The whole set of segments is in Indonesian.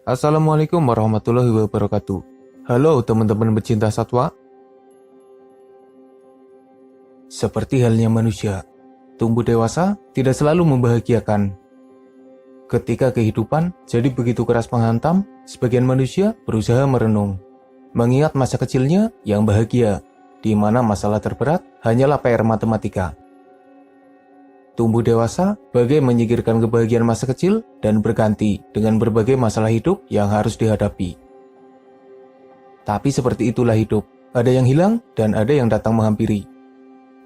Assalamualaikum warahmatullahi wabarakatuh. Halo teman-teman pecinta satwa. Seperti halnya manusia, tumbuh dewasa tidak selalu membahagiakan. Ketika kehidupan jadi begitu keras menghantam, sebagian manusia berusaha merenung, mengingat masa kecilnya yang bahagia, di mana masalah terberat hanyalah PR matematika. Tumbuh dewasa bagai menyingkirkan kebahagiaan masa kecil dan berganti dengan berbagai masalah hidup yang harus dihadapi. Tapi seperti itulah hidup, ada yang hilang dan ada yang datang menghampiri.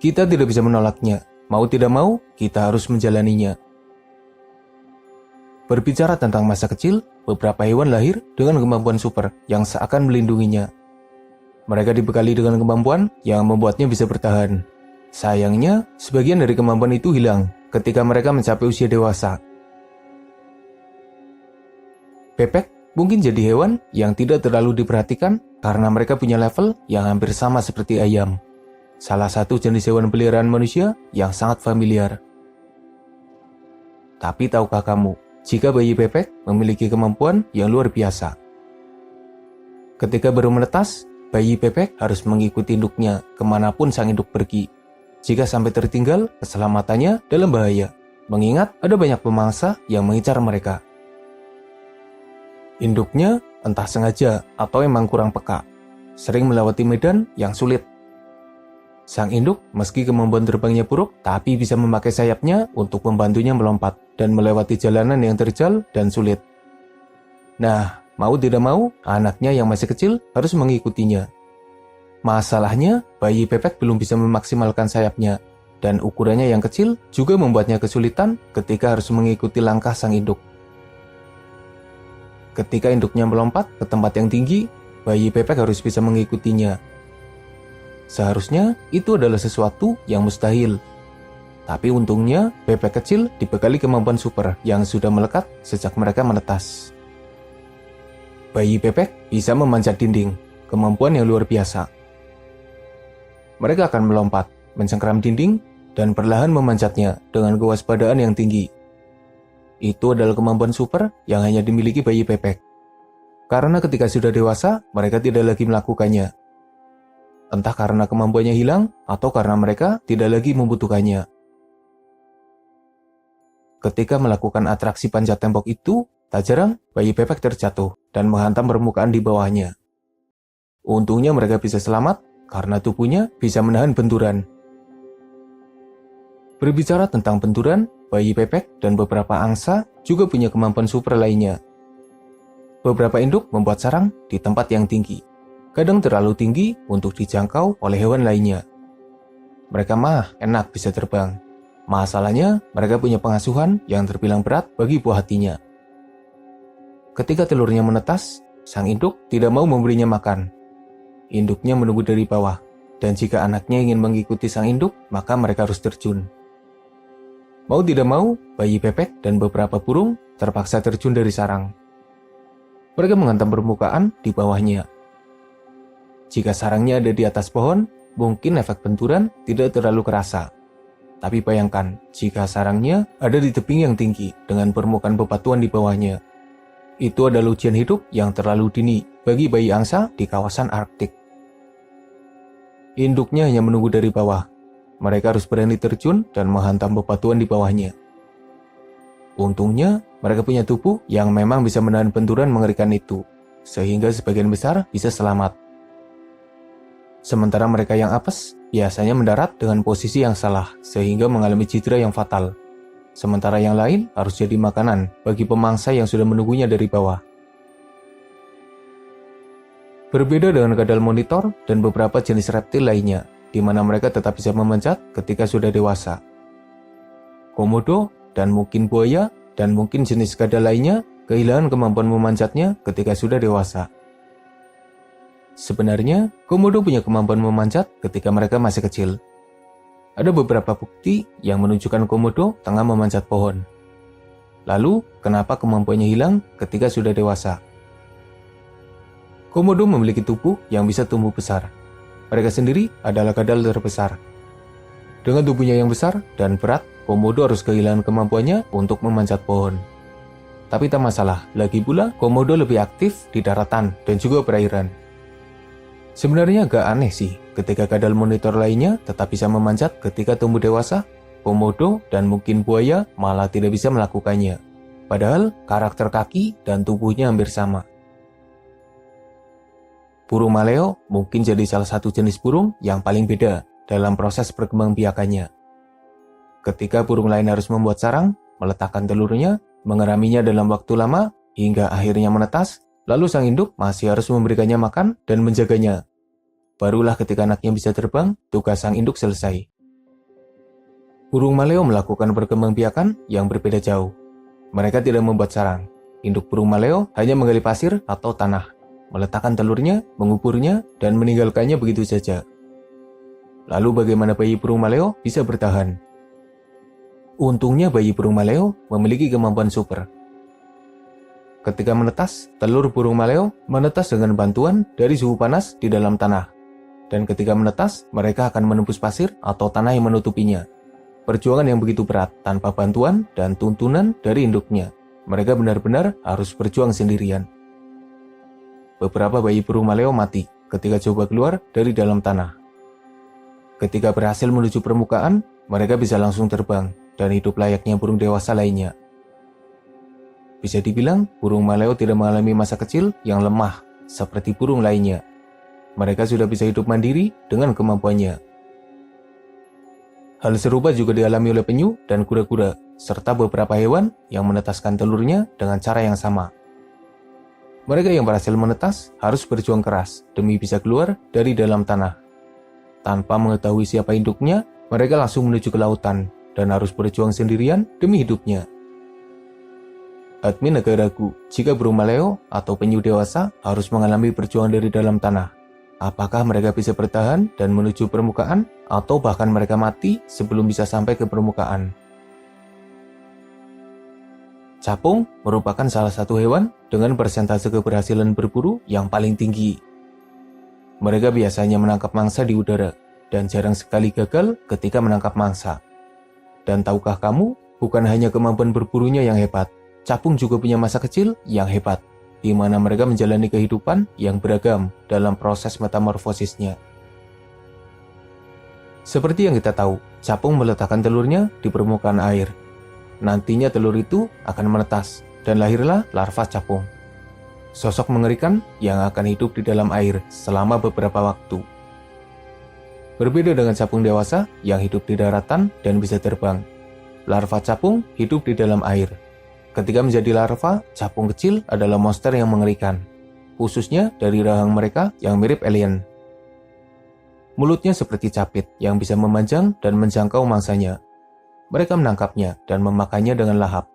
Kita tidak bisa menolaknya, mau tidak mau kita harus menjalaninya. Berbicara tentang masa kecil, beberapa hewan lahir dengan kemampuan super yang seakan melindunginya. Mereka dibekali dengan kemampuan yang membuatnya bisa bertahan. Sayangnya, sebagian dari kemampuan itu hilang ketika mereka mencapai usia dewasa. Bebek mungkin jadi hewan yang tidak terlalu diperhatikan karena mereka punya level yang hampir sama seperti ayam. Salah satu jenis hewan peliharaan manusia yang sangat familiar. Tapi tahukah kamu, jika bayi bebek memiliki kemampuan yang luar biasa? Ketika baru menetas, bayi bebek harus mengikuti induknya kemanapun sang induk pergi. Jika sampai tertinggal, keselamatannya dalam bahaya, mengingat ada banyak pemangsa yang mengincar mereka. Induknya entah sengaja atau memang kurang peka, sering melewati medan yang sulit. Sang induk meski kemampuan terbangnya buruk, tapi bisa memakai sayapnya untuk membantunya melompat dan melewati jalanan yang terjal dan sulit. Nah, mau tidak mau, anaknya yang masih kecil harus mengikutinya. Masalahnya, bayi bebek belum bisa memaksimalkan sayapnya, dan ukurannya yang kecil juga membuatnya kesulitan ketika harus mengikuti langkah sang induk. Ketika induknya melompat ke tempat yang tinggi, bayi bebek harus bisa mengikutinya. Seharusnya itu adalah sesuatu yang mustahil. Tapi untungnya, bebek kecil dibekali kemampuan super yang sudah melekat sejak mereka menetas. Bayi bebek bisa memanjat dinding, kemampuan yang luar biasa. Mereka akan melompat, mencengkeram dinding, dan perlahan memanjatnya dengan kewaspadaan yang tinggi. Itu adalah kemampuan super yang hanya dimiliki bayi bebek. Karena ketika sudah dewasa, mereka tidak lagi melakukannya. Entah karena kemampuannya hilang, atau karena mereka tidak lagi membutuhkannya. Ketika melakukan atraksi panjat tembok itu, tak jarang bayi bebek terjatuh dan menghantam permukaan di bawahnya. Untungnya mereka bisa selamat, karena tubuhnya bisa menahan benturan. Berbicara tentang benturan, bayi bebek dan beberapa angsa juga punya kemampuan super lainnya. Beberapa induk membuat sarang di tempat yang tinggi, kadang terlalu tinggi untuk dijangkau oleh hewan lainnya. Mereka mah enak bisa terbang. Masalahnya, mereka punya pengasuhan yang terbilang berat bagi buah hatinya. Ketika telurnya menetas, sang induk tidak mau memberinya makan. Induknya menunggu dari bawah, dan jika anaknya ingin mengikuti sang induk, maka mereka harus terjun. Mau tidak mau, bayi bebek dan beberapa burung terpaksa terjun dari sarang. Mereka menghantam permukaan di bawahnya. Jika sarangnya ada di atas pohon, mungkin efek benturan tidak terlalu kerasa. Tapi bayangkan, jika sarangnya ada di tebing yang tinggi dengan permukaan bebatuan di bawahnya. Itu adalah ujian hidup yang terlalu dini bagi bayi angsa di kawasan Arktik. Induknya hanya menunggu dari bawah. Mereka harus berani terjun dan menghantam bebatuan di bawahnya. Untungnya, mereka punya tubuh yang memang bisa menahan benturan mengerikan itu, sehingga sebagian besar bisa selamat. Sementara mereka yang apes, biasanya mendarat dengan posisi yang salah, sehingga mengalami cedera yang fatal. Sementara yang lain harus jadi makanan bagi pemangsa yang sudah menunggunya dari bawah. Berbeda dengan kadal monitor dan beberapa jenis reptil lainnya, di mana mereka tetap bisa memanjat ketika sudah dewasa. Komodo dan mungkin buaya dan mungkin jenis kadal lainnya kehilangan kemampuan memanjatnya ketika sudah dewasa. Sebenarnya, komodo punya kemampuan memanjat ketika mereka masih kecil. Ada beberapa bukti yang menunjukkan komodo tengah memanjat pohon. Lalu, kenapa kemampuannya hilang ketika sudah dewasa? Komodo memiliki tubuh yang bisa tumbuh besar. Mereka sendiri adalah kadal terbesar. Dengan tubuhnya yang besar dan berat, komodo harus kehilangan kemampuannya untuk memanjat pohon. Tapi tak masalah, lagi pula komodo lebih aktif di daratan dan juga perairan. Sebenarnya agak aneh sih, ketika kadal monitor lainnya tetap bisa memanjat ketika tumbuh dewasa, komodo dan mungkin buaya malah tidak bisa melakukannya. Padahal karakter kaki dan tubuhnya hampir sama. Burung maleo mungkin jadi salah satu jenis burung yang paling beda dalam proses perkembangbiakannya. Ketika burung lain harus membuat sarang, meletakkan telurnya, mengeraminya dalam waktu lama, hingga akhirnya menetas, lalu sang induk masih harus memberikannya makan dan menjaganya. Barulah ketika anaknya bisa terbang, tugas sang induk selesai. Burung maleo melakukan perkembangbiakan yang berbeda jauh. Mereka tidak membuat sarang. Induk burung maleo hanya menggali pasir atau tanah, meletakkan telurnya, menguburnya, dan meninggalkannya begitu saja. Lalu bagaimana bayi burung maleo bisa bertahan? Untungnya bayi burung maleo memiliki kemampuan super. Ketika menetas, telur burung maleo menetas dengan bantuan dari suhu panas di dalam tanah. Dan ketika menetas, mereka akan menembus pasir atau tanah yang menutupinya. Perjuangan yang begitu berat tanpa bantuan dan tuntunan dari induknya. Mereka benar-benar harus berjuang sendirian. Beberapa bayi burung maleo mati ketika coba keluar dari dalam tanah. Ketika berhasil menuju permukaan, mereka bisa langsung terbang dan hidup layaknya burung dewasa lainnya. Bisa dibilang, burung maleo tidak mengalami masa kecil yang lemah seperti burung lainnya. Mereka sudah bisa hidup mandiri dengan kemampuannya. Hal serupa juga dialami oleh penyu dan kura-kura, serta beberapa hewan yang menetaskan telurnya dengan cara yang sama. Mereka yang berhasil menetas harus berjuang keras demi bisa keluar dari dalam tanah. Tanpa mengetahui siapa induknya, mereka langsung menuju ke lautan dan harus berjuang sendirian demi hidupnya. Admin agak ragu jika burung maleo atau penyu dewasa harus mengalami perjuangan dari dalam tanah. Apakah mereka bisa bertahan dan menuju permukaan, atau bahkan mereka mati sebelum bisa sampai ke permukaan? Capung merupakan salah satu hewan dengan persentase keberhasilan berburu yang paling tinggi. Mereka biasanya menangkap mangsa di udara, dan jarang sekali gagal ketika menangkap mangsa. Dan tahukah kamu, bukan hanya kemampuan berburunya yang hebat, capung juga punya masa kecil yang hebat, di mana mereka menjalani kehidupan yang beragam dalam proses metamorfosisnya. Seperti yang kita tahu, capung meletakkan telurnya di permukaan air. Nantinya telur itu akan menetas, dan lahirlah larva capung. Sosok mengerikan yang akan hidup di dalam air selama beberapa waktu. Berbeda dengan capung dewasa yang hidup di daratan dan bisa terbang. Larva capung hidup di dalam air. Ketika menjadi larva, capung kecil adalah monster yang mengerikan. Khususnya dari rahang mereka yang mirip alien. Mulutnya seperti capit yang bisa memanjang dan menjangkau mangsanya. Mereka menangkapnya dan memakannya dengan lahap.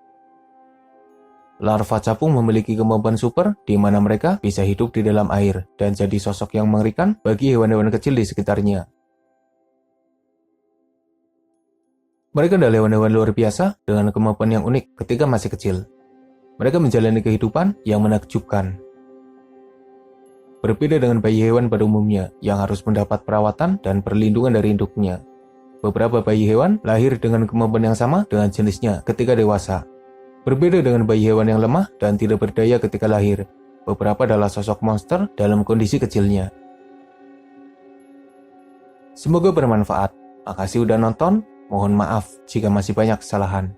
Larva capung memiliki kemampuan super di mana mereka bisa hidup di dalam air dan jadi sosok yang mengerikan bagi hewan-hewan kecil di sekitarnya. Mereka adalah hewan-hewan luar biasa dengan kemampuan yang unik ketika masih kecil. Mereka menjalani kehidupan yang menakjubkan. Berbeda dengan bayi hewan pada umumnya yang harus mendapat perawatan dan perlindungan dari induknya. Beberapa bayi hewan lahir dengan kemampuan yang sama dengan jenisnya ketika dewasa. Berbeda dengan bayi hewan yang lemah dan tidak berdaya ketika lahir. Beberapa adalah sosok monster dalam kondisi kecilnya. Semoga bermanfaat. Makasih udah nonton. Mohon maaf jika masih banyak kesalahan.